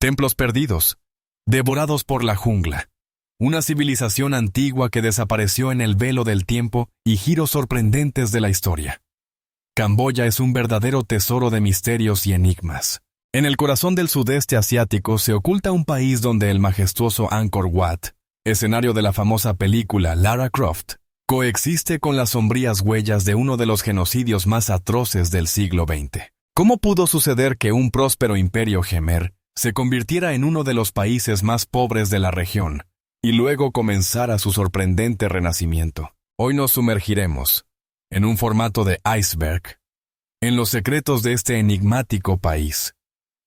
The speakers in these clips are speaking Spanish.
templos perdidos, devorados por la jungla, una civilización antigua que desapareció en el velo del tiempo y giros sorprendentes de la historia. Camboya es un verdadero tesoro de misterios y enigmas. En el corazón del sudeste asiático se oculta un país donde el majestuoso Angkor Wat, escenario de la famosa película Lara Croft, coexiste con las sombrías huellas de uno de los genocidios más atroces del siglo XX. ¿Cómo pudo suceder que un próspero imperio Jemer se convirtiera en uno de los países más pobres de la región y luego comenzara su sorprendente renacimiento? Hoy nos sumergiremos, en un formato de iceberg, en los secretos de este enigmático país,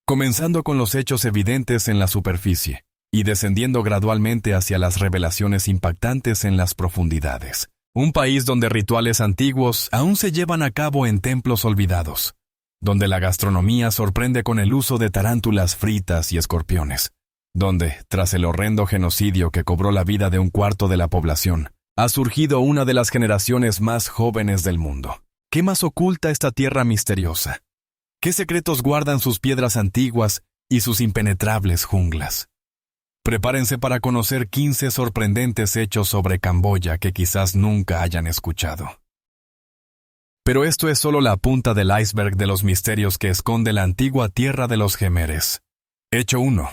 comenzando con los hechos evidentes en la superficie y descendiendo gradualmente hacia las revelaciones impactantes en las profundidades. Un país donde rituales antiguos aún se llevan a cabo en templos olvidados, donde la gastronomía sorprende con el uso de tarántulas fritas y escorpiones, donde, tras el horrendo genocidio que cobró la vida de un cuarto de la población, ha surgido una de las generaciones más jóvenes del mundo. ¿Qué más oculta esta tierra misteriosa? ¿Qué secretos guardan sus piedras antiguas y sus impenetrables junglas? Prepárense para conocer 15 sorprendentes hechos sobre Camboya que quizás nunca hayan escuchado. Pero esto es solo la punta del iceberg de los misterios que esconde la antigua tierra de los Jemeres. Hecho 1.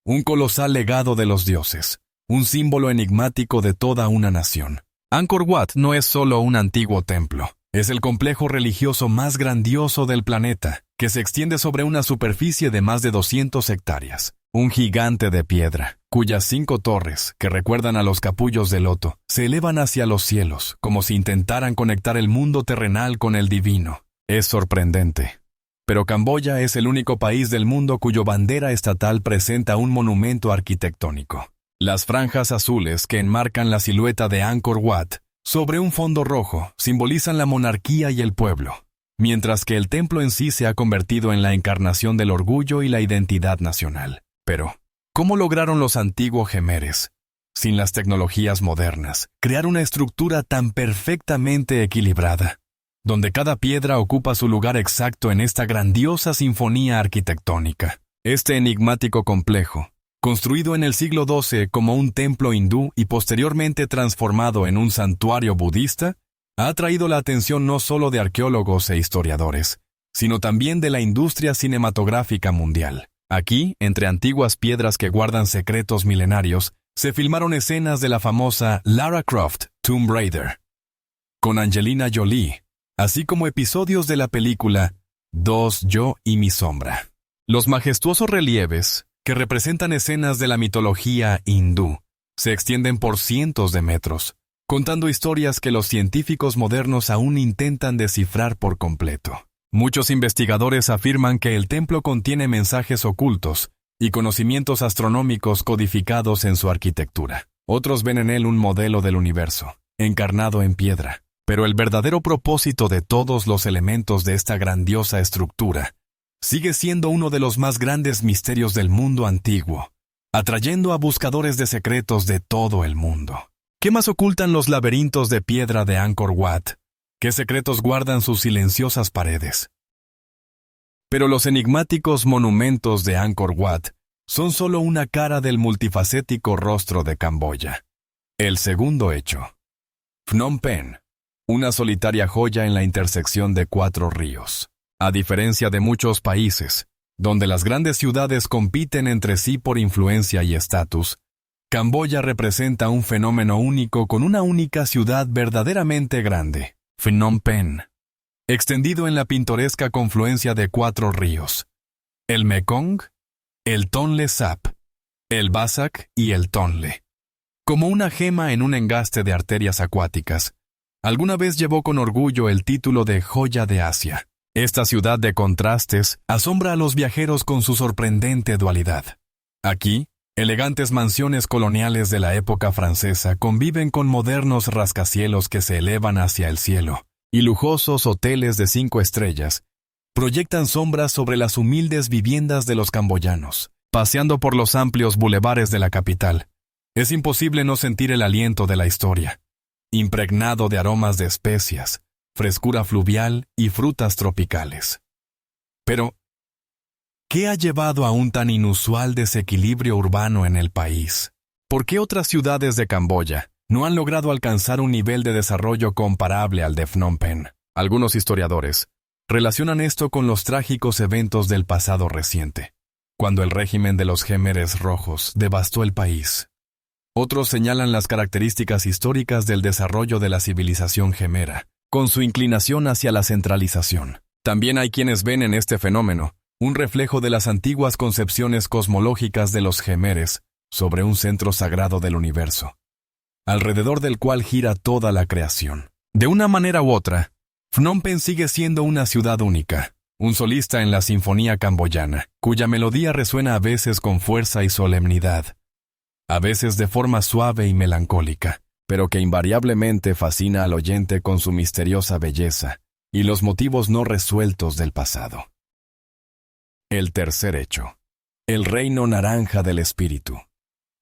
Un colosal legado de los dioses, un símbolo enigmático de toda una nación. Angkor Wat no es solo un antiguo templo, es el complejo religioso más grandioso del planeta, que se extiende sobre una superficie de más de 200 hectáreas. Un gigante de piedra, cuyas 5 torres, que recuerdan a los capullos de loto, se elevan hacia los cielos, como si intentaran conectar el mundo terrenal con el divino. Es sorprendente. Pero Camboya es el único país del mundo cuyo bandera estatal presenta un monumento arquitectónico. Las franjas azules que enmarcan la silueta de Angkor Wat sobre un fondo rojo simbolizan la monarquía y el pueblo, mientras que el templo en sí se ha convertido en la encarnación del orgullo y la identidad nacional. Pero, ¿cómo lograron los antiguos Jemeres, sin las tecnologías modernas, crear una estructura tan perfectamente equilibrada, donde cada piedra ocupa su lugar exacto en esta grandiosa sinfonía arquitectónica? Este enigmático complejo, construido en el siglo XII como un templo hindú y posteriormente transformado en un santuario budista, ha atraído la atención no solo de arqueólogos e historiadores, sino también de la industria cinematográfica mundial. Aquí, entre antiguas piedras que guardan secretos milenarios, se filmaron escenas de la famosa Lara Croft Tomb Raider, con Angelina Jolie, así como episodios de la película Dos, yo y mi sombra. Los majestuosos relieves, que representan escenas de la mitología hindú, se extienden por cientos de metros, contando historias que los científicos modernos aún intentan descifrar por completo. Muchos investigadores afirman que el templo contiene mensajes ocultos y conocimientos astronómicos codificados en su arquitectura. Otros ven en él un modelo del universo, encarnado en piedra. Pero el verdadero propósito de todos los elementos de esta grandiosa estructura sigue siendo uno de los más grandes misterios del mundo antiguo, atrayendo a buscadores de secretos de todo el mundo. ¿Qué más ocultan los laberintos de piedra de Angkor Wat? ¿Qué secretos guardan sus silenciosas paredes? Pero los enigmáticos monumentos de Angkor Wat son solo una cara del multifacético rostro de Camboya. El segundo hecho. Phnom Penh, una solitaria joya en la intersección de 4 ríos. A diferencia de muchos países, donde las grandes ciudades compiten entre sí por influencia y estatus, Camboya representa un fenómeno único con una única ciudad verdaderamente grande. Phnom Penh, extendido en la pintoresca confluencia de 4 ríos, el Mekong, el Tonle Sap, el Basak y el Tonle. Como una gema en un engaste de arterias acuáticas, alguna vez llevó con orgullo el título de Joya de Asia. Esta ciudad de contrastes asombra a los viajeros con su sorprendente dualidad. Aquí, elegantes mansiones coloniales de la época francesa conviven con modernos rascacielos que se elevan hacia el cielo, y lujosos hoteles de 5 estrellas proyectan sombras sobre las humildes viviendas de los camboyanos. Paseando por los amplios bulevares de la capital, es imposible no sentir el aliento de la historia, impregnado de aromas de especias, frescura fluvial y frutas tropicales. Pero, ¿Qué ha llevado a un tan inusual desequilibrio urbano en el país? ¿Por qué otras ciudades de Camboya no han logrado alcanzar un nivel de desarrollo comparable al de Phnom Penh? Algunos historiadores relacionan esto con los trágicos eventos del pasado reciente, cuando el régimen de los Khmeres rojos devastó el país. Otros señalan las características históricas del desarrollo de la civilización khmera, con su inclinación hacia la centralización. También hay quienes ven en este fenómeno un reflejo de las antiguas concepciones cosmológicas de los Khmeres sobre un centro sagrado del universo, alrededor del cual gira toda la creación. De una manera u otra, Phnom Penh sigue siendo una ciudad única, un solista en la sinfonía camboyana, cuya melodía resuena a veces con fuerza y solemnidad, a veces de forma suave y melancólica, pero que invariablemente fascina al oyente con su misteriosa belleza y los motivos no resueltos del pasado. El tercer hecho. El reino naranja del espíritu.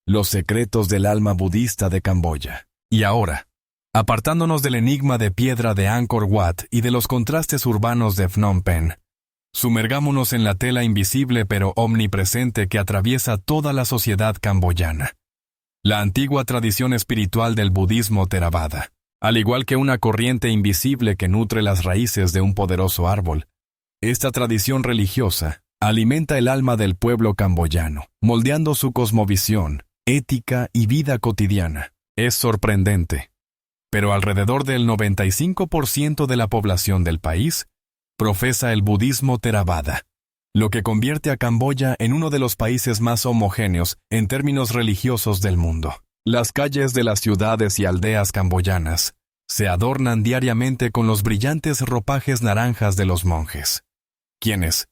Los secretos del alma budista de Camboya. Y ahora, apartándonos del enigma de piedra de Angkor Wat y de los contrastes urbanos de Phnom Penh, sumergámonos en la tela invisible pero omnipresente que atraviesa toda la sociedad camboyana. La antigua tradición espiritual del budismo Theravada, al igual que una corriente invisible que nutre las raíces de un poderoso árbol, esta tradición religiosa alimenta el alma del pueblo camboyano, moldeando su cosmovisión, ética y vida cotidiana. Es sorprendente, pero alrededor del 95% de la población del país profesa el budismo Theravada, lo que convierte a Camboya en uno de los países más homogéneos en términos religiosos del mundo. Las calles de las ciudades y aldeas camboyanas se adornan diariamente con los brillantes ropajes naranjas de los monjes, quienes,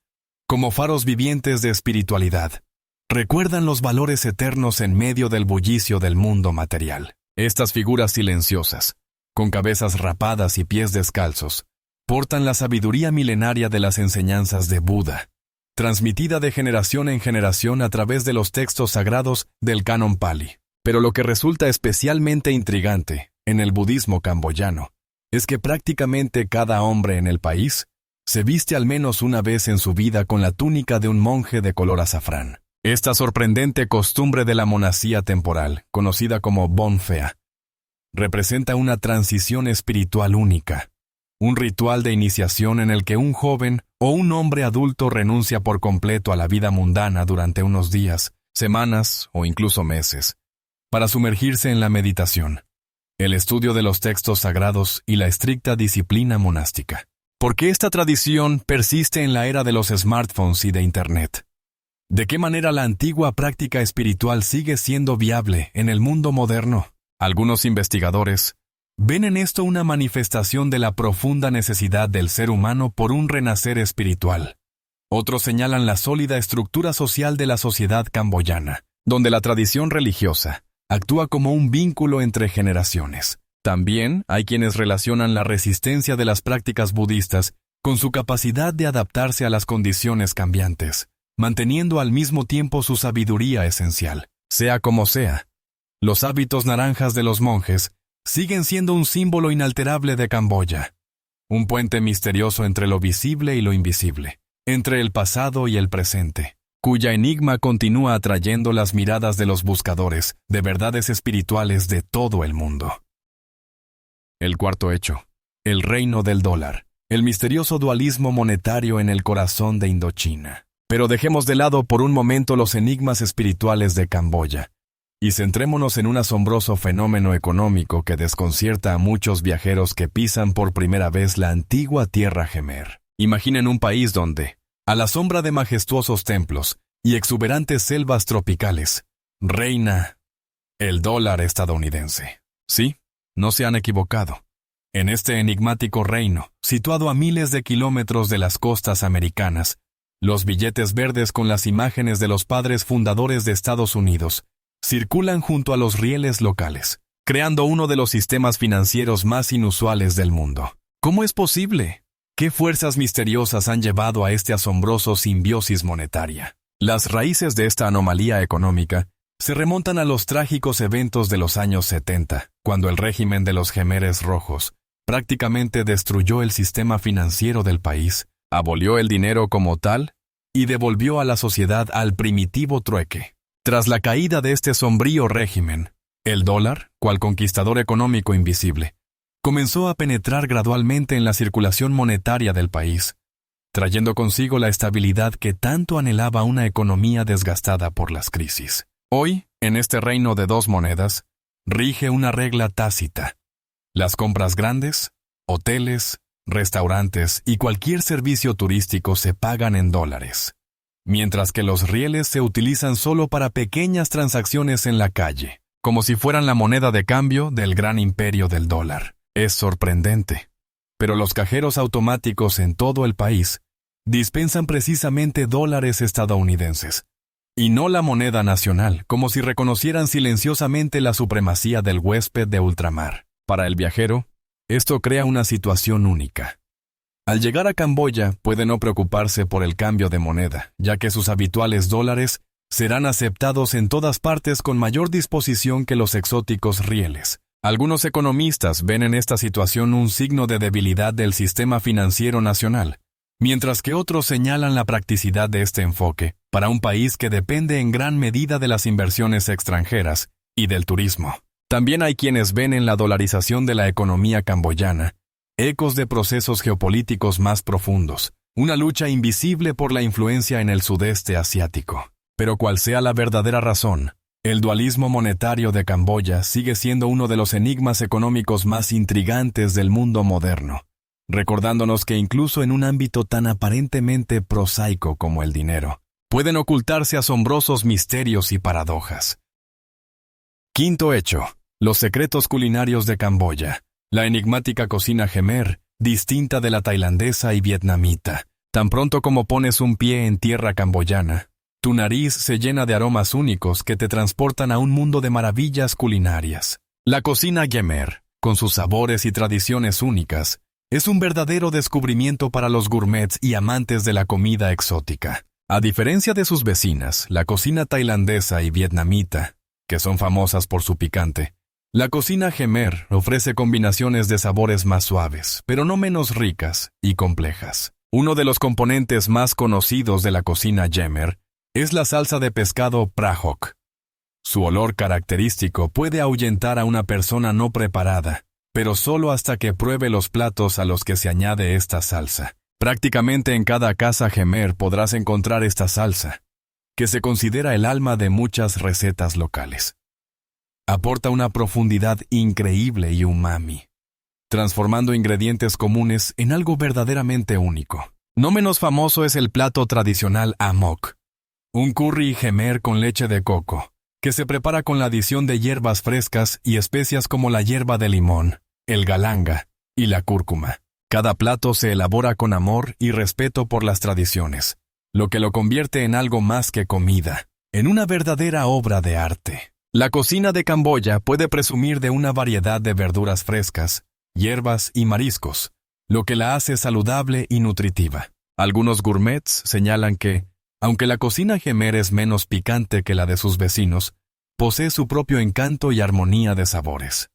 como faros vivientes de espiritualidad, recuerdan los valores eternos en medio del bullicio del mundo material. Estas figuras silenciosas, con cabezas rapadas y pies descalzos, portan la sabiduría milenaria de las enseñanzas de Buda, transmitida de generación en generación a través de los textos sagrados del Canon Pali. Pero lo que resulta especialmente intrigante en el budismo camboyano es que prácticamente cada hombre en el país se viste al menos una vez en su vida con la túnica de un monje de color azafrán. Esta sorprendente costumbre de la monasía temporal, conocida como Bon Phea, representa una transición espiritual única, un ritual de iniciación en el que un joven o un hombre adulto renuncia por completo a la vida mundana durante unos días, semanas o incluso meses, para sumergirse en la meditación, el estudio de los textos sagrados y la estricta disciplina monástica. ¿Por qué esta tradición persiste en la era de los smartphones y de Internet? ¿De qué manera la antigua práctica espiritual sigue siendo viable en el mundo moderno? Algunos investigadores ven en esto una manifestación de la profunda necesidad del ser humano por un renacer espiritual. Otros señalan la sólida estructura social de la sociedad camboyana, donde la tradición religiosa actúa como un vínculo entre generaciones. También hay quienes relacionan la resistencia de las prácticas budistas con su capacidad de adaptarse a las condiciones cambiantes, manteniendo al mismo tiempo su sabiduría esencial. Sea como sea, los hábitos naranjas de los monjes siguen siendo un símbolo inalterable de Camboya, un puente misterioso entre lo visible y lo invisible, entre el pasado y el presente, cuya enigma continúa atrayendo las miradas de los buscadores de verdades espirituales de todo el mundo. El cuarto hecho, el reino del dólar, el misterioso dualismo monetario en el corazón de Indochina. Pero dejemos de lado por un momento los enigmas espirituales de Camboya y centrémonos en un asombroso fenómeno económico que desconcierta a muchos viajeros que pisan por primera vez la antigua tierra Khmer. Imaginen un país donde, a la sombra de majestuosos templos y exuberantes selvas tropicales, reina el dólar estadounidense. Sí, no se han equivocado. En este enigmático reino, situado a miles de kilómetros de las costas americanas, los billetes verdes con las imágenes de los padres fundadores de Estados Unidos circulan junto a los rieles locales, creando uno de los sistemas financieros más inusuales del mundo. ¿Cómo es posible? ¿Qué fuerzas misteriosas han llevado a este asombroso simbiosis monetaria? Las raíces de esta anomalía económica se remontan a los trágicos eventos de los años 70, cuando el régimen de los Khmeres rojos prácticamente destruyó el sistema financiero del país, abolió el dinero como tal y devolvió a la sociedad al primitivo trueque. Tras la caída de este sombrío régimen, el dólar, cual conquistador económico invisible, comenzó a penetrar gradualmente en la circulación monetaria del país, trayendo consigo la estabilidad que tanto anhelaba una economía desgastada por las crisis. Hoy, en este reino de dos monedas, rige una regla tácita. Las compras grandes, hoteles, restaurantes y cualquier servicio turístico se pagan en dólares, mientras que los rieles se utilizan solo para pequeñas transacciones en la calle, como si fueran la moneda de cambio del gran imperio del dólar. Es sorprendente, pero los cajeros automáticos en todo el país dispensan precisamente dólares estadounidenses, y no la moneda nacional, como si reconocieran silenciosamente la supremacía del huésped de ultramar. Para el viajero, esto crea una situación única. Al llegar a Camboya, puede no preocuparse por el cambio de moneda, ya que sus habituales dólares serán aceptados en todas partes con mayor disposición que los exóticos rieles. Algunos economistas ven en esta situación un signo de debilidad del sistema financiero nacional, mientras que otros señalan la practicidad de este enfoque para un país que depende en gran medida de las inversiones extranjeras y del turismo. También hay quienes ven en la dolarización de la economía camboyana ecos de procesos geopolíticos más profundos, una lucha invisible por la influencia en el sudeste asiático. Pero cual sea la verdadera razón, el dualismo monetario de Camboya sigue siendo uno de los enigmas económicos más intrigantes del mundo moderno, recordándonos que incluso en un ámbito tan aparentemente prosaico como el dinero, pueden ocultarse asombrosos misterios y paradojas. Quinto hecho: los secretos culinarios de Camboya. La enigmática cocina Khmer, distinta de la tailandesa y vietnamita. Tan pronto como pones un pie en tierra camboyana, tu nariz se llena de aromas únicos que te transportan a un mundo de maravillas culinarias. La cocina Khmer, con sus sabores y tradiciones únicas, es un verdadero descubrimiento para los gourmets y amantes de la comida exótica. A diferencia de sus vecinas, la cocina tailandesa y vietnamita, que son famosas por su picante, la cocina Khmer ofrece combinaciones de sabores más suaves, pero no menos ricas y complejas. Uno de los componentes más conocidos de la cocina Khmer es la salsa de pescado prahok. Su olor característico puede ahuyentar a una persona no preparada, pero solo hasta que pruebe los platos a los que se añade esta salsa. Prácticamente en cada casa Khmer podrás encontrar esta salsa, que se considera el alma de muchas recetas locales. Aporta una profundidad increíble y umami, transformando ingredientes comunes en algo verdaderamente único. No menos famoso es el plato tradicional amok, un curry Khmer con leche de coco, que se prepara con la adición de hierbas frescas y especias como la hierba de limón, el galanga y la cúrcuma. Cada plato se elabora con amor y respeto por las tradiciones, lo que lo convierte en algo más que comida, en una verdadera obra de arte. La cocina de Camboya puede presumir de una variedad de verduras frescas, hierbas y mariscos, lo que la hace saludable y nutritiva. Algunos gourmets señalan que, aunque la cocina Khmer es menos picante que la de sus vecinos, posee su propio encanto y armonía de sabores.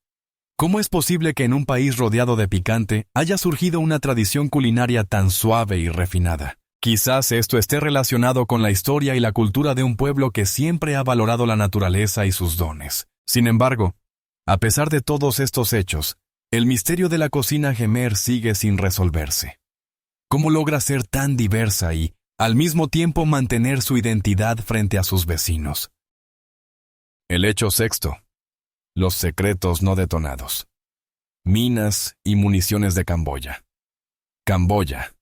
¿Cómo es posible que en un país rodeado de picante haya surgido una tradición culinaria tan suave y refinada? Quizás esto esté relacionado con la historia y la cultura de un pueblo que siempre ha valorado la naturaleza y sus dones. Sin embargo, a pesar de todos estos hechos, el misterio de la cocina Khmer sigue sin resolverse. ¿Cómo logra ser tan diversa y, al mismo tiempo, mantener su identidad frente a sus vecinos? El hecho sexto: los secretos no detonados. Minas y municiones de Camboya. Camboya.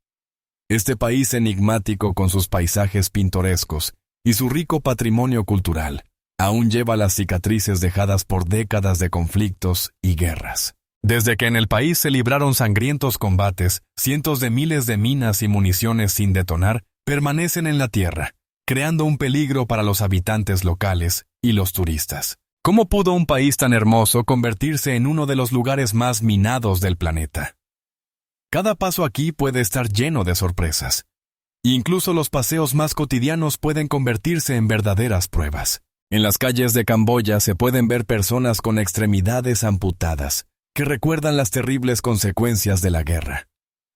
Este país enigmático con sus paisajes pintorescos y su rico patrimonio cultural, aún lleva las cicatrices dejadas por décadas de conflictos y guerras. Desde que en el país se libraron sangrientos combates, cientos de miles de minas y municiones sin detonar permanecen en la tierra, creando un peligro para los habitantes locales y los turistas. ¿Cómo pudo un país tan hermoso convertirse en uno de los lugares más minados del planeta? Cada paso aquí puede estar lleno de sorpresas. Incluso los paseos más cotidianos pueden convertirse en verdaderas pruebas. En las calles de Camboya se pueden ver personas con extremidades amputadas, que recuerdan las terribles consecuencias de la guerra.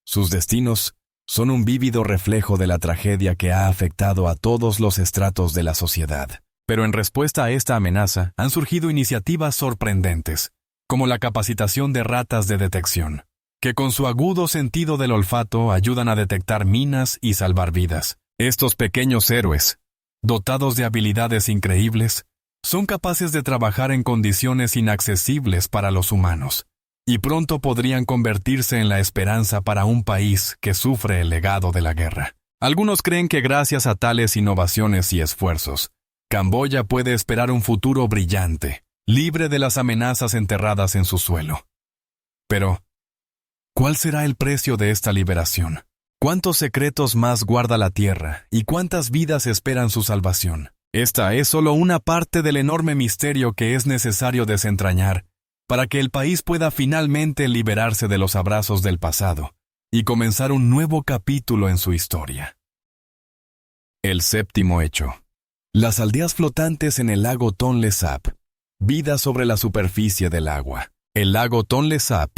Sus destinos son un vívido reflejo de la tragedia que ha afectado a todos los estratos de la sociedad. Pero en respuesta a esta amenaza han surgido iniciativas sorprendentes, como la capacitación de ratas de detección, que con su agudo sentido del olfato ayudan a detectar minas y salvar vidas. Estos pequeños héroes, dotados de habilidades increíbles, son capaces de trabajar en condiciones inaccesibles para los humanos, y pronto podrían convertirse en la esperanza para un país que sufre el legado de la guerra. Algunos creen que gracias a tales innovaciones y esfuerzos, Camboya puede esperar un futuro brillante, libre de las amenazas enterradas en su suelo. Pero, ¿cuál será el precio de esta liberación? ¿Cuántos secretos más guarda la tierra y cuántas vidas esperan su salvación? Esta es solo una parte del enorme misterio que es necesario desentrañar para que el país pueda finalmente liberarse de los abrazos del pasado y comenzar un nuevo capítulo en su historia. El séptimo hecho. Las aldeas flotantes en el lago Tonle Sap. Vida sobre la superficie del agua. El lago Tonle Sap,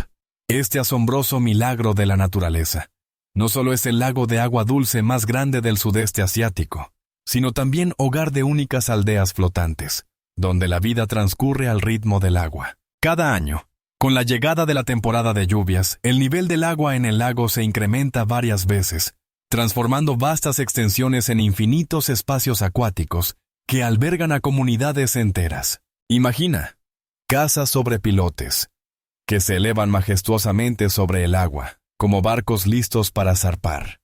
este asombroso milagro de la naturaleza, no solo es el lago de agua dulce más grande del sudeste asiático, sino también hogar de únicas aldeas flotantes, donde la vida transcurre al ritmo del agua. Cada año, con la llegada de la temporada de lluvias, el nivel del agua en el lago se incrementa varias veces, transformando vastas extensiones en infinitos espacios acuáticos que albergan a comunidades enteras. Imagina, casas sobre pilotes, que se elevan majestuosamente sobre el agua, como barcos listos para zarpar.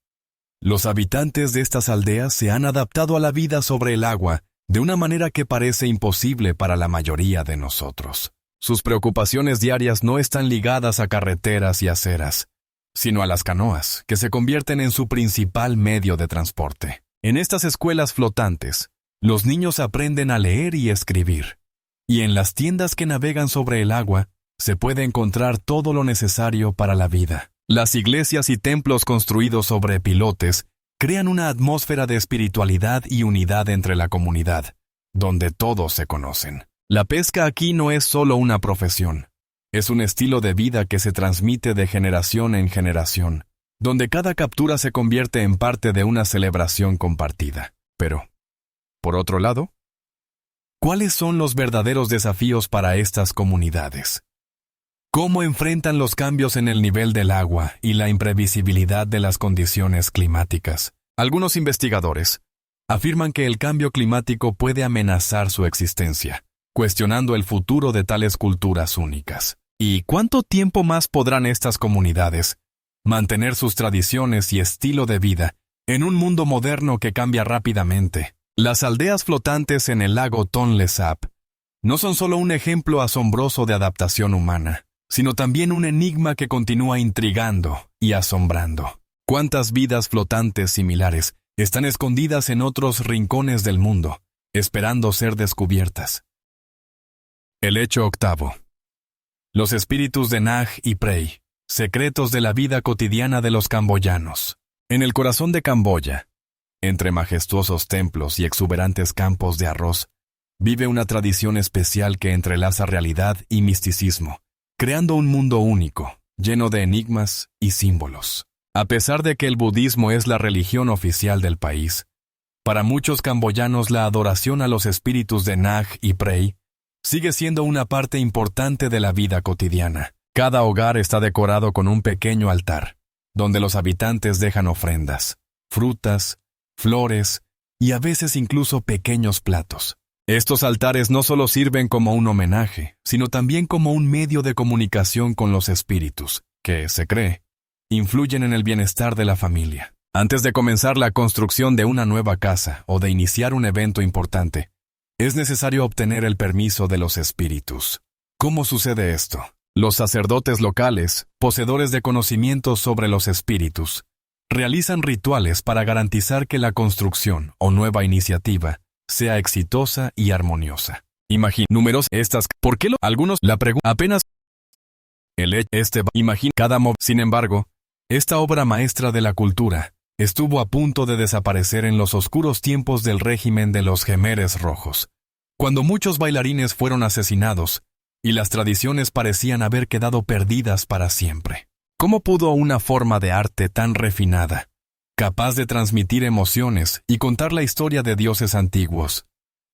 Los habitantes de estas aldeas se han adaptado a la vida sobre el agua de una manera que parece imposible para la mayoría de nosotros. Sus preocupaciones diarias no están ligadas a carreteras y aceras, sino a las canoas, que se convierten en su principal medio de transporte. En estas escuelas flotantes, los niños aprenden a leer y escribir, y en las tiendas que navegan sobre el agua, se puede encontrar todo lo necesario para la vida. Las iglesias y templos construidos sobre pilotes crean una atmósfera de espiritualidad y unidad entre la comunidad, donde todos se conocen. La pesca aquí no es solo una profesión, es un estilo de vida que se transmite de generación en generación, donde cada captura se convierte en parte de una celebración compartida. Pero, por otro lado, ¿cuáles son los verdaderos desafíos para estas comunidades? ¿Cómo enfrentan los cambios en el nivel del agua y la imprevisibilidad de las condiciones climáticas? Algunos investigadores afirman que el cambio climático puede amenazar su existencia, cuestionando el futuro de tales culturas únicas. ¿Y cuánto tiempo más podrán estas comunidades mantener sus tradiciones y estilo de vida en un mundo moderno que cambia rápidamente? Las aldeas flotantes en el lago Tonle Sap no son solo un ejemplo asombroso de adaptación humana, sino también un enigma que continúa intrigando y asombrando. ¿Cuántas vidas flotantes similares están escondidas en otros rincones del mundo, esperando ser descubiertas? El hecho octavo. Los espíritus de Nag y Prey, secretos de la vida cotidiana de los camboyanos. En el corazón de Camboya, entre majestuosos templos y exuberantes campos de arroz, vive una tradición especial que entrelaza realidad y misticismo, creando un mundo único, lleno de enigmas y símbolos. A pesar de que el budismo es la religión oficial del país, para muchos camboyanos la adoración a los espíritus de Nag y Prey sigue siendo una parte importante de la vida cotidiana. Cada hogar está decorado con un pequeño altar, donde los habitantes dejan ofrendas, frutas, flores y a veces incluso pequeños platos. Estos altares no solo sirven como un homenaje, sino también como un medio de comunicación con los espíritus, que, se cree, influyen en el bienestar de la familia. Antes de comenzar la construcción de una nueva casa o de iniciar un evento importante, es necesario obtener el permiso de los espíritus. ¿Cómo sucede esto? Los sacerdotes locales, poseedores de conocimientos sobre los espíritus, realizan rituales para garantizar que la construcción o nueva iniciativa sea exitosa y armoniosa. Números estas. ¿Por qué algunos la preguntan apenas? Imagina cada Sin embargo, esta obra maestra de la cultura estuvo a punto de desaparecer en los oscuros tiempos del régimen de los Jemeres Rojos, cuando muchos bailarines fueron asesinados y las tradiciones parecían haber quedado perdidas para siempre. ¿Cómo pudo una forma de arte tan refinada capaz de transmitir emociones y contar la historia de dioses antiguos,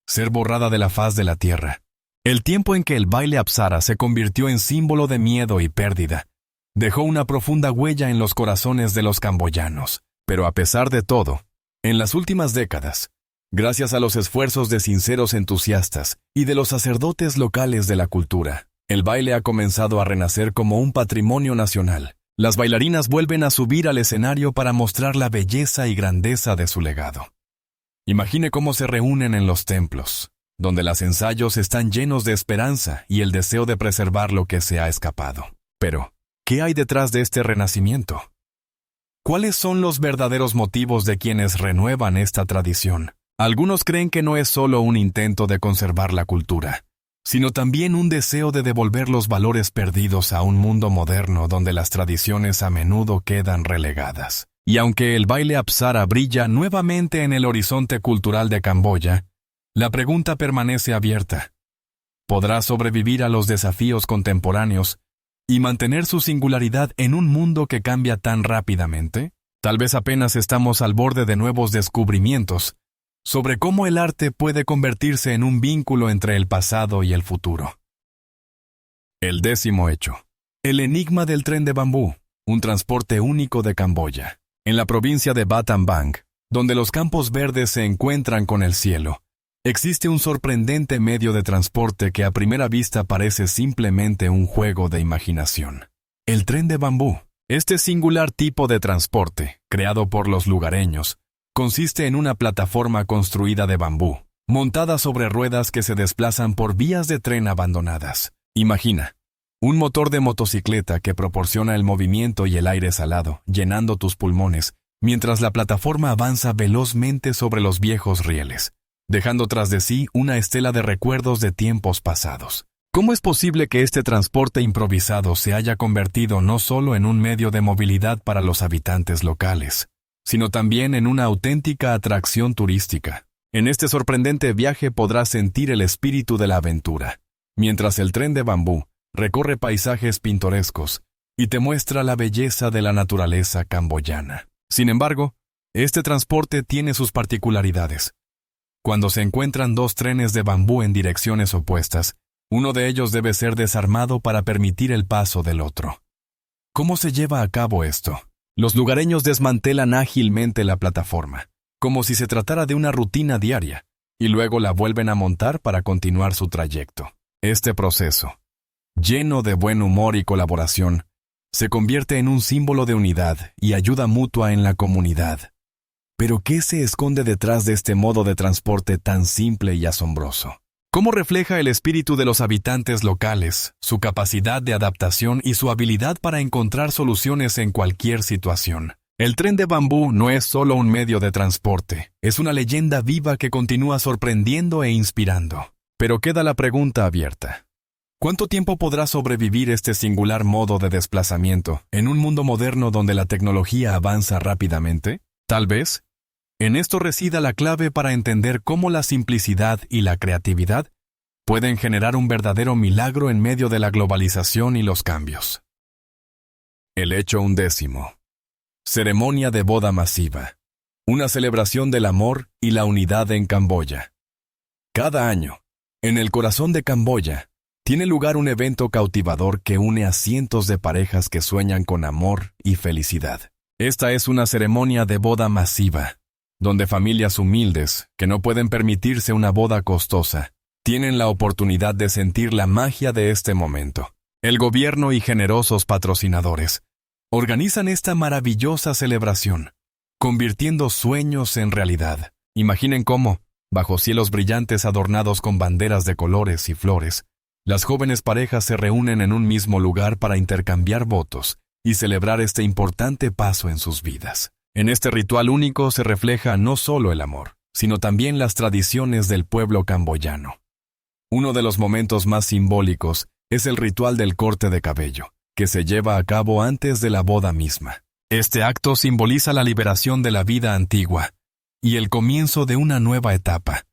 ser borrada de la faz de la tierra. El tiempo en que el baile Apsara se convirtió en símbolo de miedo y pérdida, dejó una profunda huella en los corazones de los camboyanos. Pero a pesar de todo, en las últimas décadas, gracias a los esfuerzos de sinceros entusiastas y de los sacerdotes locales de la cultura, el baile ha comenzado a renacer como un patrimonio nacional. Las bailarinas vuelven a subir al escenario para mostrar la belleza y grandeza de su legado. Imagine cómo se reúnen en los templos, donde los ensayos están llenos de esperanza y el deseo de preservar lo que se ha escapado. Pero, ¿qué hay detrás de este renacimiento? ¿Cuáles son los verdaderos motivos de quienes renuevan esta tradición? Algunos creen que no es solo un intento de conservar la cultura, sino también un deseo de devolver los valores perdidos a un mundo moderno donde las tradiciones a menudo quedan relegadas. Y aunque el baile Apsara brilla nuevamente en el horizonte cultural de Camboya, la pregunta permanece abierta. ¿Podrá sobrevivir a los desafíos contemporáneos y mantener su singularidad en un mundo que cambia tan rápidamente? Tal vez apenas estamos al borde de nuevos descubrimientos sobre cómo el arte puede convertirse en un vínculo entre el pasado y el futuro. El 10º hecho. El enigma del tren de bambú, un transporte único de Camboya. En la provincia de Battambang, donde los campos verdes se encuentran con el cielo, existe un sorprendente medio de transporte que a primera vista parece simplemente un juego de imaginación. El tren de bambú. Este singular tipo de transporte, creado por los lugareños, consiste en una plataforma construida de bambú, montada sobre ruedas que se desplazan por vías de tren abandonadas. Imagina, un motor de motocicleta que proporciona el movimiento y el aire salado, llenando tus pulmones, mientras la plataforma avanza velozmente sobre los viejos rieles, dejando tras de sí una estela de recuerdos de tiempos pasados. ¿Cómo es posible que este transporte improvisado se haya convertido no solo en un medio de movilidad para los habitantes locales, sino también en una auténtica atracción turística? En este sorprendente viaje podrás sentir el espíritu de la aventura, mientras el tren de bambú recorre paisajes pintorescos y te muestra la belleza de la naturaleza camboyana. Sin embargo, este transporte tiene sus particularidades. Cuando se encuentran dos trenes de bambú en direcciones opuestas, uno de ellos debe ser desarmado para permitir el paso del otro. ¿Cómo se lleva a cabo esto? Los lugareños desmantelan ágilmente la plataforma, como si se tratara de una rutina diaria, y luego la vuelven a montar para continuar su trayecto. Este proceso, lleno de buen humor y colaboración, se convierte en un símbolo de unidad y ayuda mutua en la comunidad. Pero ¿qué se esconde detrás de este modo de transporte tan simple y asombroso? ¿Cómo refleja el espíritu de los habitantes locales, su capacidad de adaptación y su habilidad para encontrar soluciones en cualquier situación? El tren de bambú no es solo un medio de transporte, es una leyenda viva que continúa sorprendiendo e inspirando. Pero queda la pregunta abierta. ¿Cuánto tiempo podrá sobrevivir este singular modo de desplazamiento en un mundo moderno donde la tecnología avanza rápidamente? Tal vez, en esto resida la clave para entender cómo la simplicidad y la creatividad pueden generar un verdadero milagro en medio de la globalización y los cambios. El hecho 11. Ceremonia de boda masiva. Una celebración del amor y la unidad en Camboya. Cada año, en el corazón de Camboya, tiene lugar un evento cautivador que une a cientos de parejas que sueñan con amor y felicidad. Esta es una ceremonia de boda masiva, donde familias humildes, que no pueden permitirse una boda costosa, tienen la oportunidad de sentir la magia de este momento. El gobierno y generosos patrocinadores organizan esta maravillosa celebración, convirtiendo sueños en realidad. Imaginen cómo, bajo cielos brillantes adornados con banderas de colores y flores, las jóvenes parejas se reúnen en un mismo lugar para intercambiar votos y celebrar este importante paso en sus vidas. En este ritual único se refleja no solo el amor, sino también las tradiciones del pueblo camboyano. Uno de los momentos más simbólicos es el ritual del corte de cabello, que se lleva a cabo antes de la boda misma. Este acto simboliza la liberación de la vida antigua y el comienzo de una nueva etapa,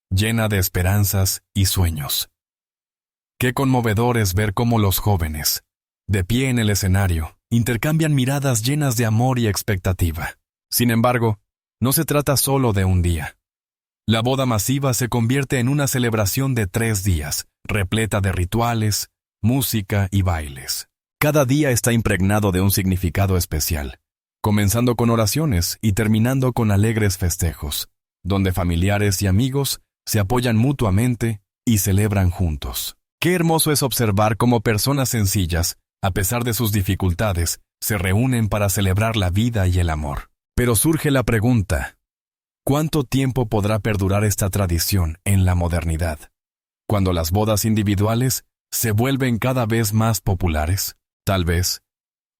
llena de esperanzas y sueños. Qué conmovedor es ver cómo los jóvenes, de pie en el escenario, intercambian miradas llenas de amor y expectativa. Sin embargo, no se trata solo de un día. La boda masiva se convierte en una celebración de 3 días, repleta de rituales, música y bailes. Cada día está impregnado de un significado especial, comenzando con oraciones y terminando con alegres festejos, donde familiares y amigos se apoyan mutuamente y celebran juntos. Qué hermoso es observar cómo personas sencillas, a pesar de sus dificultades, se reúnen para celebrar la vida y el amor. Pero surge la pregunta, ¿cuánto tiempo podrá perdurar esta tradición en la modernidad, cuando las bodas individuales se vuelven cada vez más populares? Tal vez,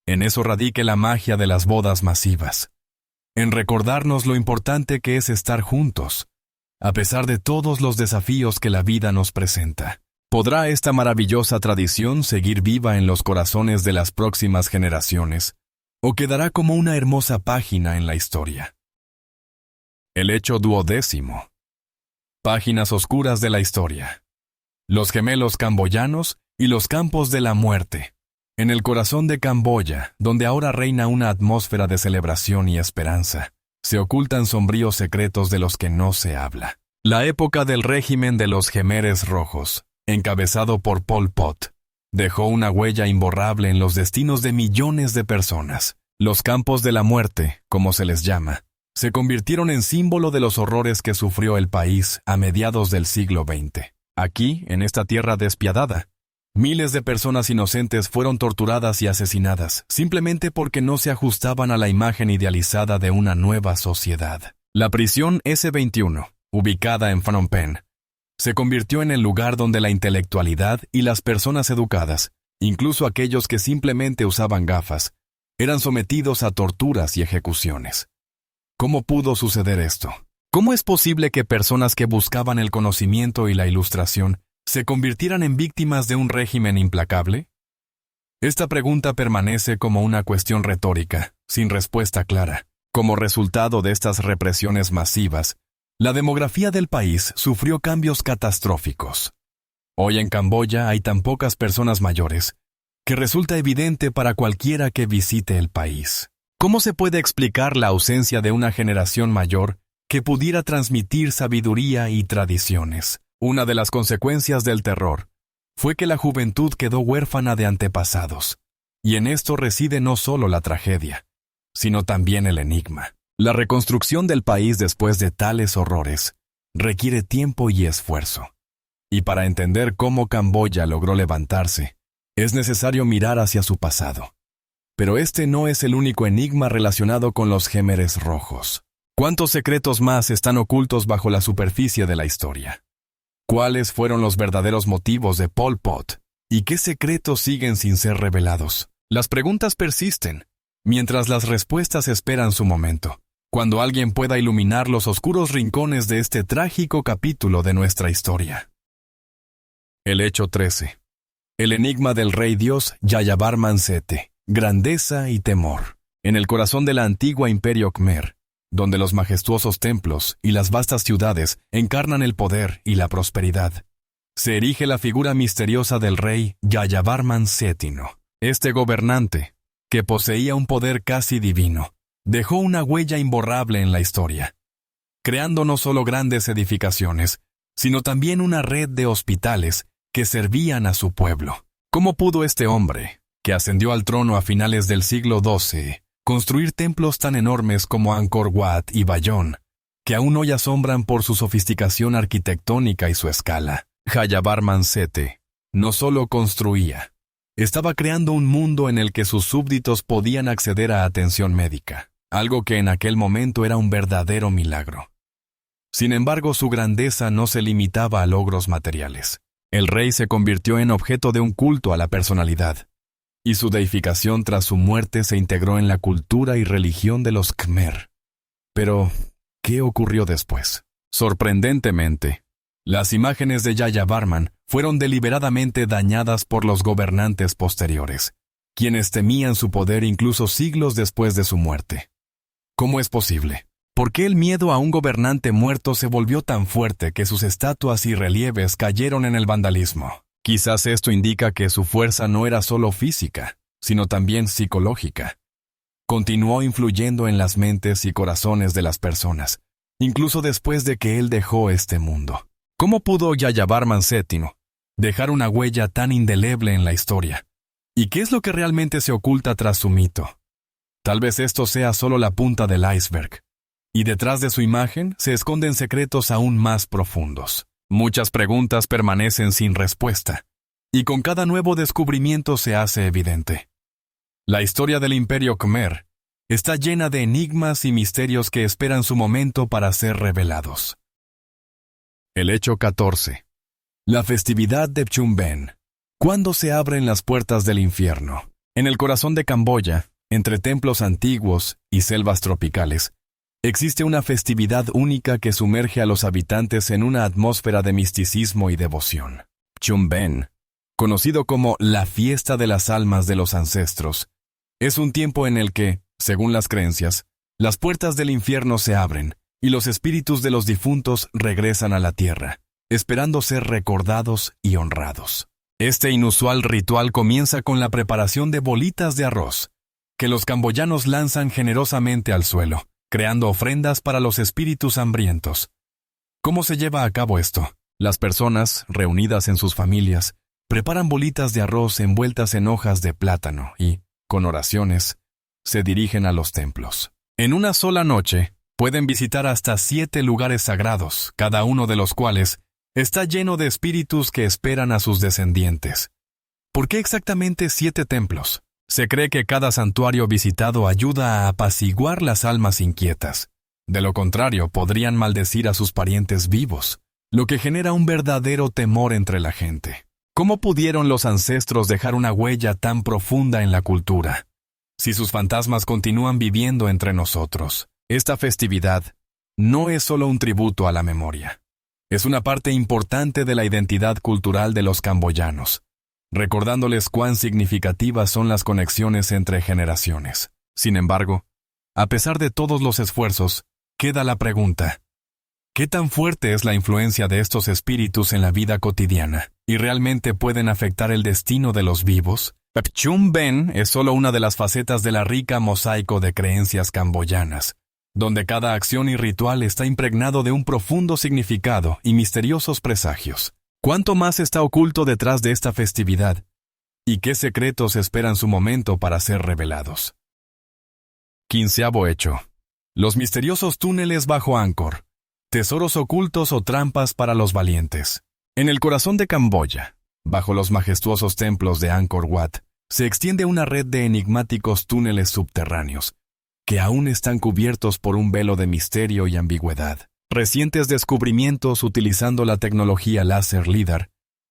en eso radique la magia de las bodas masivas, en recordarnos lo importante que es estar juntos, a pesar de todos los desafíos que la vida nos presenta. ¿Podrá esta maravillosa tradición seguir viva en los corazones de las próximas generaciones, o quedará como una hermosa página en la historia? El hecho 12. Páginas oscuras de la historia. Los gemelos camboyanos y los campos de la muerte. En el corazón de Camboya, donde ahora reina una atmósfera de celebración y esperanza, se ocultan sombríos secretos de los que no se habla. La época del régimen de los Khmeres Rojos, encabezado por Pol Pot, dejó una huella imborrable en los destinos de millones de personas. Los campos de la muerte, como se les llama, se convirtieron en símbolo de los horrores que sufrió el país a mediados del siglo XX. Aquí, en esta tierra despiadada, miles de personas inocentes fueron torturadas y asesinadas, simplemente porque no se ajustaban a la imagen idealizada de una nueva sociedad. La prisión S21, ubicada en Phnom Penh, se convirtió en el lugar donde la intelectualidad y las personas educadas, incluso aquellos que simplemente usaban gafas, eran sometidos a torturas y ejecuciones. ¿Cómo pudo suceder esto? ¿Cómo es posible que personas que buscaban el conocimiento y la ilustración se convirtieran en víctimas de un régimen implacable? Esta pregunta permanece como una cuestión retórica, sin respuesta clara. Como resultado de estas represiones masivas, la demografía del país sufrió cambios catastróficos. Hoy en Camboya hay tan pocas personas mayores que resulta evidente para cualquiera que visite el país. ¿Cómo se puede explicar la ausencia de una generación mayor que pudiera transmitir sabiduría y tradiciones? Una de las consecuencias del terror fue que la juventud quedó huérfana de antepasados, y en esto reside no solo la tragedia, sino también el enigma. La reconstrucción del país después de tales horrores requiere tiempo y esfuerzo. Y para entender cómo Camboya logró levantarse, es necesario mirar hacia su pasado. Pero este no es el único enigma relacionado con los Khmeres Rojos. ¿Cuántos secretos más están ocultos bajo la superficie de la historia? ¿Cuáles fueron los verdaderos motivos de Pol Pot? ¿Y qué secretos siguen sin ser revelados? Las preguntas persisten, mientras las respuestas esperan su momento, cuando alguien pueda iluminar los oscuros rincones de este trágico capítulo de nuestra historia. El hecho 13. El enigma del rey dios Jayavarman Sete. Grandeza y temor. En el corazón del antiguo imperio Khmer, donde los majestuosos templos y las vastas ciudades encarnan el poder y la prosperidad, se erige la figura misteriosa del rey Jayavarman Setino. Este gobernante, que poseía un poder casi divino, dejó una huella imborrable en la historia, creando no solo grandes edificaciones, sino también una red de hospitales que servían a su pueblo. ¿Cómo pudo este hombre, que ascendió al trono a finales del siglo XII, construir templos tan enormes como Angkor Wat y Bayón, que aún hoy asombran por su sofisticación arquitectónica y su escala? Jayavarman Sete no solo construía, estaba creando un mundo en el que sus súbditos podían acceder a atención médica, algo que en aquel momento era un verdadero milagro. Sin embargo, su grandeza no se limitaba a logros materiales. El rey se convirtió en objeto de un culto a la personalidad, y su deificación tras su muerte se integró en la cultura y religión de los Khmer. Pero, ¿qué ocurrió después? Sorprendentemente, las imágenes de Jayavarman fueron deliberadamente dañadas por los gobernantes posteriores, quienes temían su poder incluso siglos después de su muerte. ¿Cómo es posible? ¿Por qué el miedo a un gobernante muerto se volvió tan fuerte que sus estatuas y relieves cayeron en el vandalismo? Quizás esto indica que su fuerza no era solo física, sino también psicológica. continuó influyendo en las mentes y corazones de las personas, incluso después de que él dejó este mundo. ¿Cómo pudo Jayavarman VII dejar una huella tan indeleble en la historia? ¿Y qué es lo que realmente se oculta tras su mito? Tal vez esto sea solo la punta del iceberg, y detrás de su imagen se esconden secretos aún más profundos. Muchas preguntas permanecen sin respuesta, y con cada nuevo descubrimiento se hace evidente. La historia del Imperio Khmer está llena de enigmas y misterios que esperan su momento para ser revelados. El hecho 14. La festividad de Chumben. ¿Cuándo se abren las puertas del infierno? En el corazón de Camboya, entre templos antiguos y selvas tropicales, existe una festividad única que sumerge a los habitantes en una atmósfera de misticismo y devoción. Chumben, conocido como la fiesta de las almas de los ancestros, es un tiempo en el que, según las creencias, las puertas del infierno se abren y los espíritus de los difuntos regresan a la tierra, esperando ser recordados y honrados. Este inusual ritual comienza con la preparación de bolitas de arroz, que los camboyanos lanzan generosamente al suelo, creando ofrendas para los espíritus hambrientos. ¿Cómo se lleva a cabo esto? Las personas, reunidas en sus familias, preparan bolitas de arroz envueltas en hojas de plátano y, con oraciones, se dirigen a los templos. En una sola noche, pueden visitar hasta 7 lugares sagrados, cada uno de los cuales está lleno de espíritus que esperan a sus descendientes. ¿Por qué exactamente 7 templos? Se cree que cada santuario visitado ayuda a apaciguar las almas inquietas. De lo contrario, podrían maldecir a sus parientes vivos, lo que genera un verdadero temor entre la gente. ¿Cómo pudieron los ancestros dejar una huella tan profunda en la cultura? Si sus fantasmas continúan viviendo entre nosotros, esta festividad no es solo un tributo a la memoria. Es una parte importante de la identidad cultural de los camboyanos, recordándoles cuán significativas son las conexiones entre generaciones. Sin embargo, a pesar de todos los esfuerzos, queda la pregunta: ¿qué tan fuerte es la influencia de estos espíritus en la vida cotidiana y realmente pueden afectar el destino de los vivos? Chumben es solo una de las facetas de la rica mosaico de creencias camboyanas, donde cada acción y ritual está impregnado de un profundo significado y misteriosos presagios. ¿Cuánto más está oculto detrás de esta festividad? ¿Y qué secretos esperan su momento para ser revelados? 15º hecho. Los misteriosos túneles bajo Angkor. Tesoros ocultos o trampas para los valientes. En el corazón de Camboya, bajo los majestuosos templos de Angkor Wat, se extiende una red de enigmáticos túneles subterráneos, que aún están cubiertos por un velo de misterio y ambigüedad. Recientes descubrimientos utilizando la tecnología láser LIDAR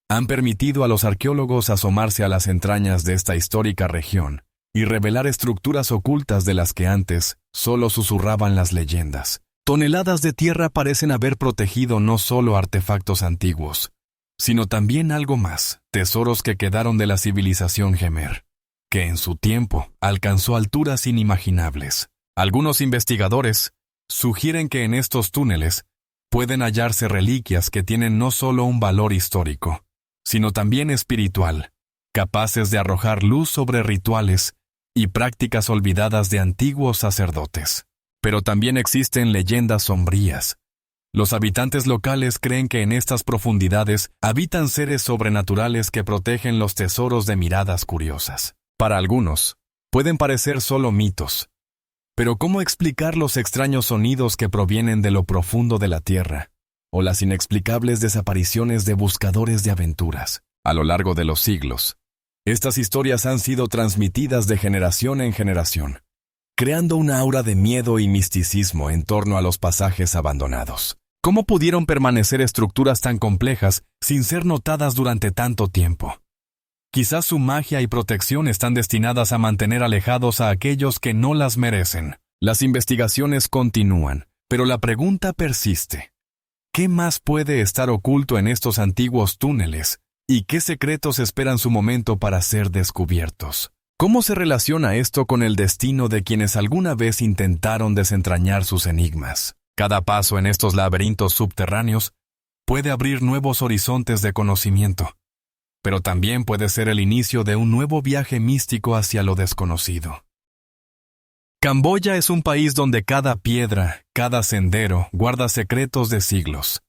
han permitido a los arqueólogos asomarse a las entrañas de esta histórica región y revelar estructuras ocultas de las que antes solo susurraban las leyendas. Toneladas de tierra parecen haber protegido no solo artefactos antiguos, sino también algo más, tesoros que quedaron de la civilización Khmer, que en su tiempo alcanzó alturas inimaginables. Algunos investigadores sugieren que en estos túneles pueden hallarse reliquias que tienen no solo un valor histórico, sino también espiritual, capaces de arrojar luz sobre rituales y prácticas olvidadas de antiguos sacerdotes. Pero también existen leyendas sombrías. Los habitantes locales creen que en estas profundidades habitan seres sobrenaturales que protegen los tesoros de miradas curiosas. Para algunos, pueden parecer solo mitos. Pero ¿cómo explicar los extraños sonidos que provienen de lo profundo de la tierra, o las inexplicables desapariciones de buscadores de aventuras? A lo largo de los siglos, estas historias han sido transmitidas de generación en generación, creando una aura de miedo y misticismo en torno a los pasajes abandonados. ¿Cómo pudieron permanecer estructuras tan complejas sin ser notadas durante tanto tiempo? Quizás su magia y protección están destinadas a mantener alejados a aquellos que no las merecen. Las investigaciones continúan, pero la pregunta persiste. ¿Qué más puede estar oculto en estos antiguos túneles? ¿Y qué secretos esperan su momento para ser descubiertos? ¿Cómo se relaciona esto con el destino de quienes alguna vez intentaron desentrañar sus enigmas? Cada paso en estos laberintos subterráneos puede abrir nuevos horizontes de conocimiento, pero también puede ser el inicio de un nuevo viaje místico hacia lo desconocido. Camboya es un país donde cada piedra, cada sendero guarda secretos de siglos,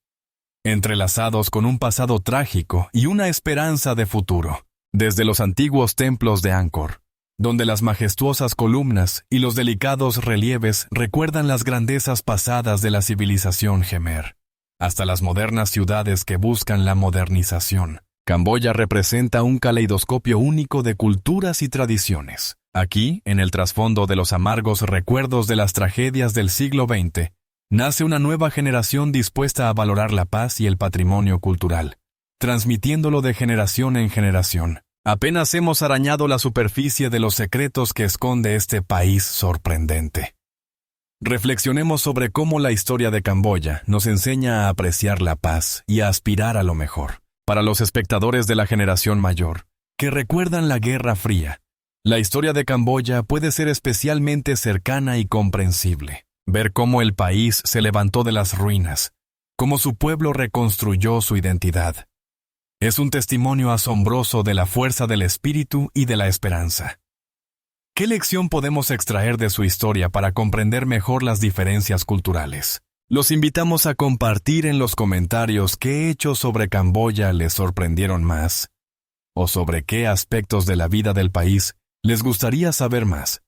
entrelazados con un pasado trágico y una esperanza de futuro. Desde los antiguos templos de Angkor, donde las majestuosas columnas y los delicados relieves recuerdan las grandezas pasadas de la civilización Khmer, hasta las modernas ciudades que buscan la modernización, Camboya representa un caleidoscopio único de culturas y tradiciones. Aquí, en el trasfondo de los amargos recuerdos de las tragedias del siglo XX, nace una nueva generación dispuesta a valorar la paz y el patrimonio cultural, transmitiéndolo de generación en generación. Apenas hemos arañado la superficie de los secretos que esconde este país sorprendente. Reflexionemos sobre cómo la historia de Camboya nos enseña a apreciar la paz y a aspirar a lo mejor. Para los espectadores de la generación mayor, que recuerdan la Guerra Fría, la historia de Camboya puede ser especialmente cercana y comprensible. Ver cómo el país se levantó de las ruinas, cómo su pueblo reconstruyó su identidad. Es un testimonio asombroso de la fuerza del espíritu y de la esperanza. ¿Qué lección podemos extraer de su historia para comprender mejor las diferencias culturales? Los invitamos a compartir en los comentarios qué hechos sobre Camboya les sorprendieron más, o sobre qué aspectos de la vida del país les gustaría saber más.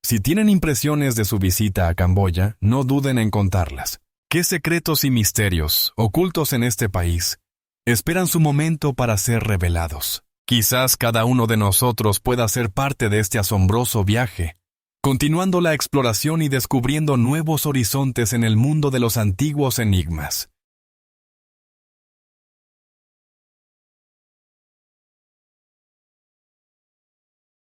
Si tienen impresiones de su visita a Camboya, no duden en contarlas. ¿Qué secretos y misterios, ocultos en este país, esperan su momento para ser revelados? Quizás cada uno de nosotros pueda ser parte de este asombroso viaje, continuando la exploración y descubriendo nuevos horizontes en el mundo de los antiguos enigmas.